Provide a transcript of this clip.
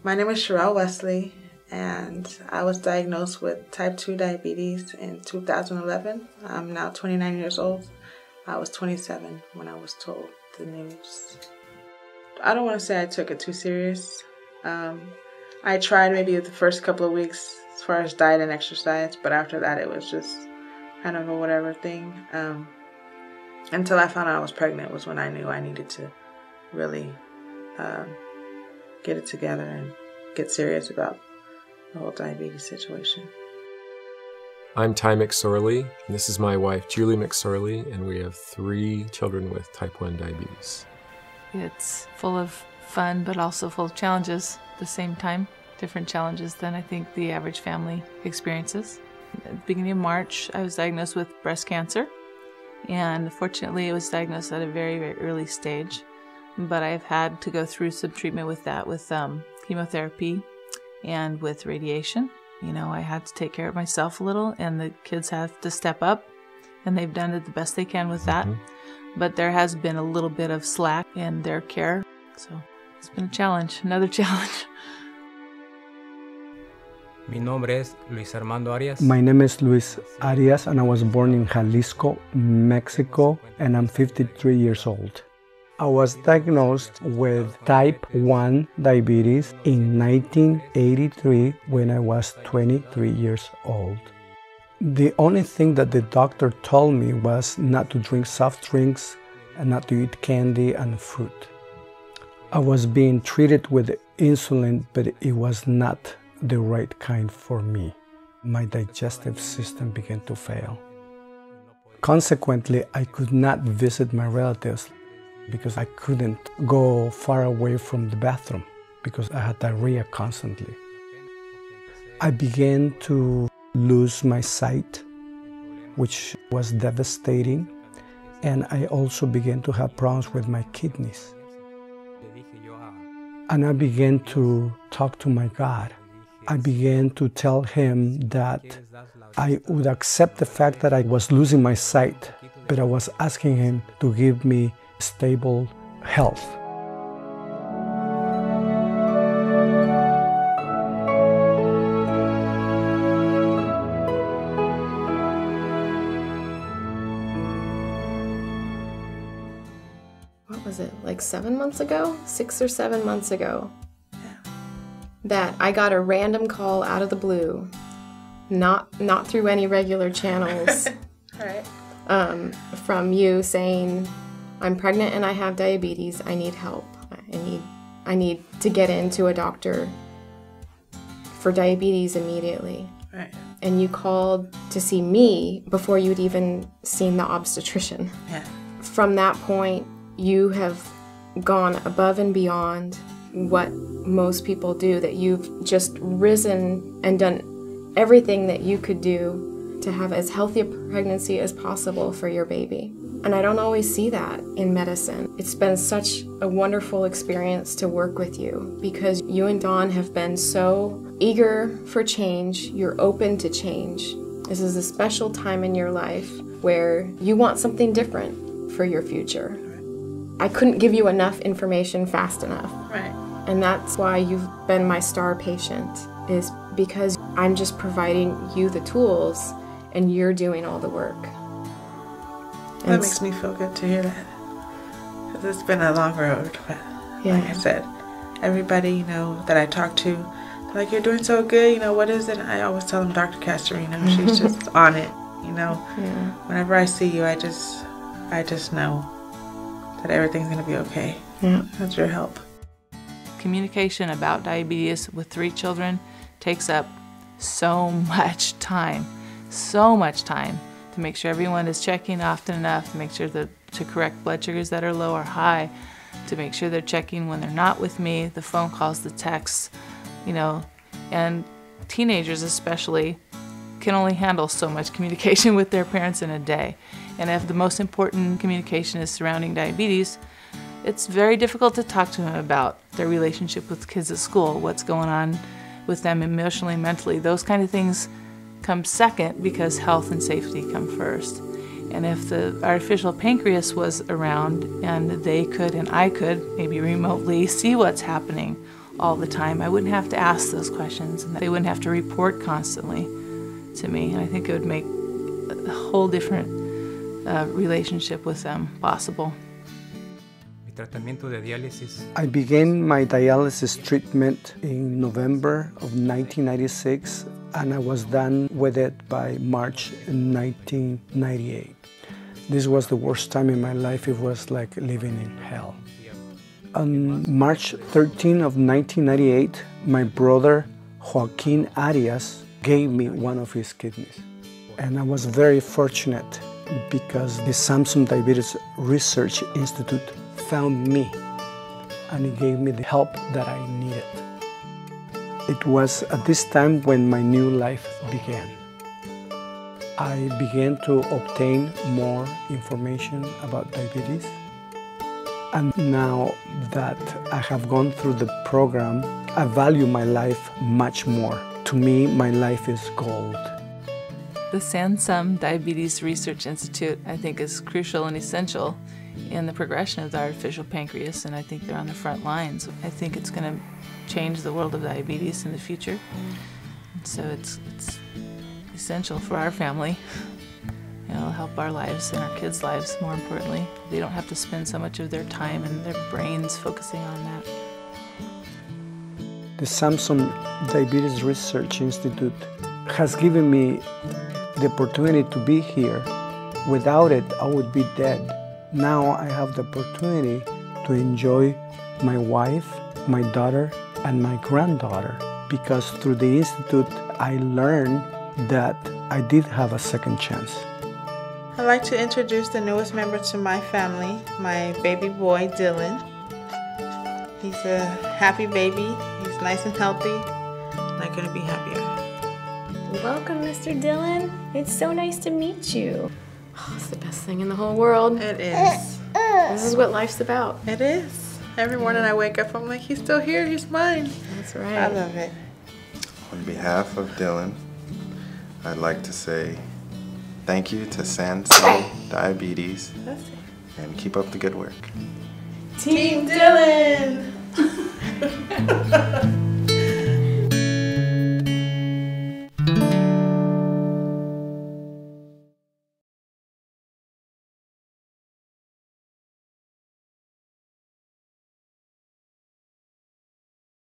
My name is Sherelle Wesley, and I was diagnosed with type 2 diabetes in 2011. I'm now 29 years old. I was 27 when I was told the news. I don't want to say I took it too serious. I tried maybe the first couple of weeks as far as diet and exercise, but after that it was just kind of a whatever thing. Until I found out I was pregnant was when I knew I needed to really get it together and get serious about the whole diabetes situation. I'm Ty McSorley, and this is my wife, Julie McSorley, and we have 3 children with type 1 diabetes. It's full of fun, but also full of challenges at the same time. Different challenges than I think the average family experiences. At the beginning of March, I was diagnosed with breast cancer, and fortunately it was diagnosed at a very, very early stage. But I've had to go through some treatment with that, with chemotherapy and with radiation. You know, I had to take care of myself a little, and the kids have to step up, and they've done it the best they can with that. But there has been a little bit of slack in their care, so it's been a challenge, another challenge. Mi nombre es Luis Armando Arias. My name is Luis Arias, and I was born in Jalisco, Mexico, and I'm 53 years old. I was diagnosed with type 1 diabetes in 1983 when I was 23 years old. The only thing that the doctor told me was not to drink soft drinks and not to eat candy and fruit. I was being treated with insulin, but it was not the right kind for me. My digestive system began to fail. Consequently, I could not visit my relatives because I couldn't go far away from the bathroom because I had diarrhea constantly. I began to lose my sight, which was devastating, and I also began to have problems with my kidneys. And I began to talk to my God. I began to tell him that I would accept the fact that I was losing my sight, but I was asking him to give me stable health. What was it, like 7 months ago? 6 or 7 months ago. That I got a random call out of the blue, not through any regular channels, Right. From you saying, I'm pregnant and I have diabetes, I need help. I need to get into a doctor for diabetes immediately. Right. And you called to see me before you'd even seen the obstetrician. Yeah. From that point, you have gone above and beyond what most people do, that you've just risen and done everything that you could do to have as healthy a pregnancy as possible for your baby. And I don't always see that in medicine. It's been such a wonderful experience to work with you because you and Dawn have been so eager for change. You're open to change. This is a special time in your life where you want something different for your future. I couldn't give you enough information fast enough. Right. And that's why you've been my star patient, is because I'm just providing you the tools and you're doing all the work. That makes me feel good to hear that. Because it's been a long road. But Yeah. like I said, everybody, you know, that I talk to, they're like, you're doing so good, you know, what is it? I always tell them Dr. Castor, you know, she's just on it, you know. Yeah. Whenever I see you, I just know that everything's going to be okay. Yeah. That's your help. Communication about diabetes with 3 children takes up so much time to make sure everyone is checking often enough, to make sure that to correct blood sugars that are low or high, to make sure they're checking when they're not with me, the phone calls, the texts, you know, and teenagers especially can only handle so much communication with their parents in a day. And if the most important communication is surrounding diabetes, it's very difficult to talk to them about their relationship with kids at school, what's going on with them emotionally, mentally. Those kind of things come second because health and safety come first. And if the artificial pancreas was around and they could and I could maybe remotely see what's happening all the time. I wouldn't have to ask those questions, and they wouldn't have to report constantly to me. And I think it would make a whole different relationship with them possible. I began my dialysis treatment in November of 1996, and I was done with it by March 1998. This was the worst time in my life. It was like living in hell. On March 13 of 1998, my brother Joaquin Arias gave me one of his kidneys. And I was very fortunate because the Sansum Diabetes Research Institute found me, and it gave me the help that I needed. It was at this time when my new life began. I began to obtain more information about diabetes, and now that I have gone through the program, I value my life much more. To me, my life is gold. The Sansum Diabetes Research Institute, I think, is crucial and essential in the progression of the artificial pancreas, and I think they're on the front lines. I think it's going to change the world of diabetes in the future. So it's essential for our family. It'll help our lives and our kids' lives, more importantly. They don't have to spend so much of their time and their brains focusing on that. The Sansum Diabetes Research Institute has given me the opportunity to be here. Without it, I would be dead. Now I have the opportunity to enjoy my wife, my daughter, and my granddaughter, because through the Institute I learned that I did have a second chance. I'd like to introduce the newest member to my family, my baby boy, Dylan. He's a happy baby. He's nice and healthy. And I couldn't be happier. Welcome, Mr. Dylan. It's so nice to meet you. Oh, it's the best thing in the whole world. It is. This is what life's about. It is. Every morning I wake up, I'm like, he's still here, he's mine. That's right. I love it. On behalf of Dylan, I'd like to say thank you to Sansum Diabetes and keep up the good work. Team Dylan!